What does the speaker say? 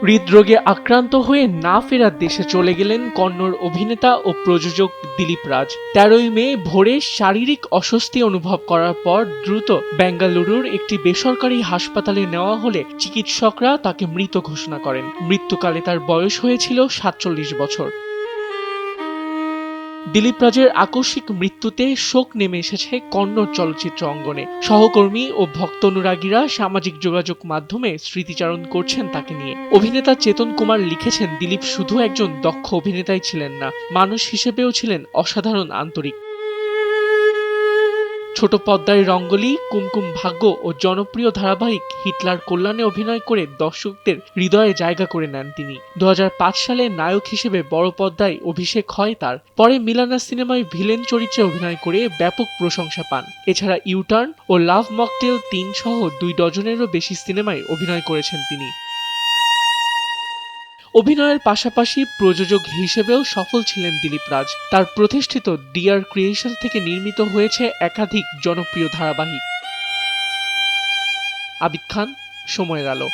হৃদরোগে আক্রান্ত হয়ে না ফেরার দেশে চলে গেলেন কন্নড় অভিনেতা ও প্রযোজক দিলীপ রাজ। ১৩ই মে ভোরে শারীরিক অস্বস্তি অনুভব করার পর দ্রুত বেঙ্গালুরুর একটি বেসরকারি হাসপাতালে নেওয়া হলে চিকিৎসকরা তাকে মৃত ঘোষণা করেন। মৃত্যুকালে তার বয়স হয়েছিল ৪৭ বছর। দিলীপ রাজের আকস্মিক মৃত্যুতে শোক নেমে এসেছে কন্নড় চলচ্চিত্র অঙ্গনে। সহকর্মী ও ভক্ত অনুরাগীরা সামাজিক যোগাযোগ মাধ্যমে স্মৃতিচারণ করছেন তাকে নিয়ে। অভিনেতা চেতন কুমার লিখেছেন, দিলীপ শুধু একজন দক্ষ অভিনেতাই ছিলেন না, মানুষ হিসেবেও ছিলেন অসাধারণ আন্তরিক। ছোট পর্দায় রঙ্গলি, কুমকুম ভাগ্য ও জনপ্রিয় ধারাবাহিক হিটলার কল্যাণে অভিনয় করে দর্শকদের হৃদয়ে জায়গা করে নেন তিনি। ২০০৫ সালে নায়ক হিসেবে বড় পর্দায় অভিষেক হয় তার। পরে মিলানা সিনেমায় ভিলেন চরিত্রে অভিনয় করে ব্যাপক প্রশংসা পান। এছাড়া ইউটার্ন ও লাভ মকটেল ৩ সহ ২ ডজনেরও বেশি সিনেমায় অভিনয় করেছেন তিনি। অভিনয়ের পাশাপাশি প্রযোজক হিসেবেও সফল ছিলেন দিলীপ রাজ। তার প্রতিষ্ঠিত ডিআর ক্রিয়েশন থেকে নির্মিত হয়েছে একাধিক জনপ্রিয় ধারাবাহিক। আবিদ খান, সময়ের আলো।